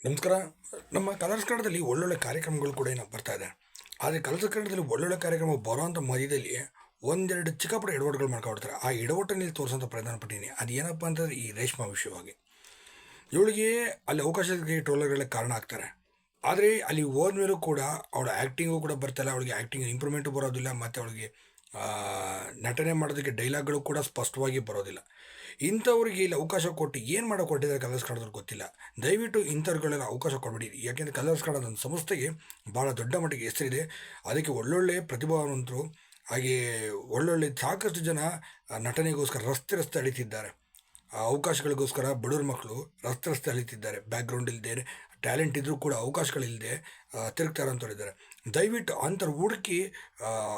ನಮಸ್ಕಾರ. ನಮ್ಮ ಕಲರ್ಸ್ ಕನ್ನಡದಲ್ಲಿ ಒಳ್ಳೊಳ್ಳೆ ಕಾರ್ಯಕ್ರಮಗಳು ಕೂಡ ಏನೋ ಬರ್ತಾ ಇದೆ. ಆದರೆ ಕಲರ್ಸ್ ಕನ್ನಡದಲ್ಲಿ ಒಳ್ಳೊಳ್ಳೆ ಕಾರ್ಯಕ್ರಮ ಬರೋಂಥ ಮಧ್ಯದಲ್ಲಿ ಒಂದೆರಡು ಚಿಕ್ಕ ಪುಟ್ಟ ಎಡವಟ್ಟುಗಳು ಮಾಡ್ಕೊಡ್ತಾರೆ. ಆ ಎಡವಟ್ಟಲ್ಲಿ ತೋರಿಸೋಂಥ ಪ್ರಯತ್ನ ಪಟ್ಟಿದ್ದೀನಿ. ಅದು ಏನಪ್ಪ ಅಂತಂದರೆ ಈ ರೇಷ್ಮಾ ವಿಷಯವಾಗಿ ಇವಳಿಗೆ ಅಲ್ಲಿ ಅವಕಾಶಕ್ಕೆ ಟ್ರೋಲರ್ಗಳೇ ಕಾರಣ ಆಗ್ತಾರೆ. ಆದರೆ ಅಲ್ಲಿ ಹೋದ್ಮೇಲೂ ಕೂಡ ಅವಳ ಆ್ಯಕ್ಟಿಂಗು ಕೂಡ ಬರ್ತಾಯಿಲ್ಲ. ಅವಳಿಗೆ ಆ್ಯಕ್ಟಿಂಗ್ ಇಂಪ್ರೂವ್ಮೆಂಟು ಬರೋದಿಲ್ಲ, ಮತ್ತು ಅವಳಿಗೆ ನಟನೆ ಮಾಡೋದಕ್ಕೆ ಡೈಲಾಗ್ಗಳು ಕೂಡ ಸ್ಪಷ್ಟವಾಗಿ ಬರೋದಿಲ್ಲ. ಇಂಥವ್ರಿಗೆ ಇಲ್ಲಿ ಅವಕಾಶ ಕೊಟ್ಟು ಏನು ಮಾಡೋ ಕೊಟ್ಟಿದ್ದಾರೆ ಕಲರ್ಸ್ ಕನ್ನಡದವ್ರಿಗೆ ಗೊತ್ತಿಲ್ಲ. ದಯವಿಟ್ಟು ಇಂಥವ್ರುಗಳೆಲ್ಲ ಅವಕಾಶ ಕೊಡಬೇಡಿ. ಯಾಕೆಂದರೆ ಕಲರ್ಸ್ ಕನ್ನಡ ಒಂದು ಸಂಸ್ಥೆಗೆ ಭಾಳ ದೊಡ್ಡ ಮಟ್ಟಿಗೆ ಹೆಸರಿದೆ. ಅದಕ್ಕೆ ಒಳ್ಳೊಳ್ಳೆ ಪ್ರತಿಭಾವಂತರು, ಹಾಗೆ ಒಳ್ಳೊಳ್ಳೆ ಸಾಕಷ್ಟು ಜನ ನಟನೆಗೋಸ್ಕರ ರಸ್ತೆ ಅಳಿತಿದ್ದಾರೆ. ಆ ಅವಕಾಶಗಳಿಗೋಸ್ಕರ ಬಡವ್ರ ಮಕ್ಕಳು ರಸ್ತೆ ಅಳಿತಿದ್ದಾರೆ. ಬ್ಯಾಕ್ಗ್ರೌಂಡ್ ಇಲ್ಲದೆ, ಟ್ಯಾಲೆಂಟ್ ಇದ್ದರೂ ಕೂಡ ಅವಕಾಶಗಳಿಲ್ಲದೆ ತಿರುಗ್ತಾರಂಥವ್ರಿದ್ದಾರೆ. ದಯವಿಟ್ಟು ಅಂಥವ್ರು ಹುಡುಕಿ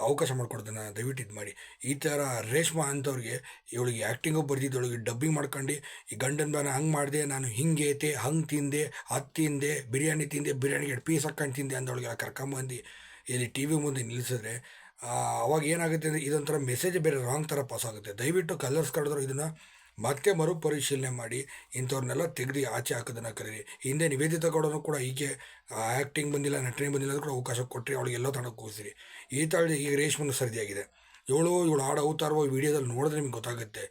ಅವಕಾಶ ಮಾಡಿಕೊಡೋದನ್ನು ದಯವಿಟ್ಟು ಇದು ಮಾಡಿ. ಈ ಥರ ರೇಷ್ಮಾ ಅಂಥವ್ರಿಗೆ ಇವಳಿಗೆ ಆ್ಯಕ್ಟಿಂಗು ಬರ್ದಿದ್ದೊಳಗೆ ಡಬ್ಬಿಂಗ್ ಮಾಡ್ಕೊಂಡು ಈ ಗಂಡನ ಬಾನ ಹಂಗೆ ಮಾಡಿದೆ, ನಾನು ಹಿಂಗೆ ಐತೆ, ಹಂಗೆ ತಿಂದೆ, ಅದು ತಿಂದೆ, ಬಿರಿಯಾನಿ ತಿಂದೆ, ಬಿರಿಯಾನಿಗೆ 2 ಪೀಸ್ ಹಾಕ್ಕೊಂಡು ತಿಂದೆ ಅಂದವಳಿಗೆಲ್ಲ ಕರ್ಕೊಂಬಂದು ಇಲ್ಲಿ ಟಿ ವಿ ಮುಂದೆ ನಿಲ್ಲಿಸಿದ್ರೆ ಅವಾಗ ಏನಾಗುತ್ತೆ ಅಂದರೆ ಇದೊಂಥರ ಮೆಸೇಜ್ ಬೇರೆ ರಾಂಗ್ ಥರ ಪಾಸ್ ಆಗುತ್ತೆ. ದಯವಿಟ್ಟು ಕಲರ್ಸ್ ಕಳೆದ್ರು ಇದನ್ನು ಮತ್ತೆ ಮರುಪರಿಶೀಲನೆ ಮಾಡಿ ಇಂಥವ್ರನ್ನೆಲ್ಲ ತೆಗೆದು ಆಚೆ ಹಾಕೋದನ್ನು ಕಲೀರಿ. ಹಿಂದೆ ನಿವೇದಿತಾ ಗೌಡನೂ ಕೂಡ ಹೀಗೆ ಆ್ಯಕ್ಟಿಂಗ್ ಬಂದಿಲ್ಲ, ನಟನೆ ಬಂದಿಲ್ಲ ಕೂಡ ಅವಕಾಶ ಕೊಟ್ಟರೆ ಅವಳಿಗೆ ಎಲ್ಲ ತನಕ ಕೂರಿಸಿರಿ. ಈ ಥರ ಈಗ ರೇಷ್ಮನ್ನು ಸರಿಯಾಗಿದೆ. ಇವಳು ಆಡೋ ಅವತಾರವ ವೀಡಿಯೋದಲ್ಲಿ ನೋಡಿದ್ರೆ ನಿಮ್ಗೆ ಗೊತ್ತಾಗುತ್ತೆ.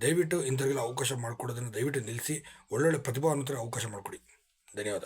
ದಯವಿಟ್ಟು ಇಂಥವ್ರಿಗೆಲ್ಲ ಅವಕಾಶ ಮಾಡಿಕೊಡೋದನ್ನು ದಯವಿಟ್ಟು ನಿಲ್ಲಿಸಿ. ಒಳ್ಳೊಳ್ಳೆ ಪ್ರತಿಭಾವಂತರ ಅವಕಾಶ ಮಾಡಿಕೊಡಿ. ಧನ್ಯವಾದ.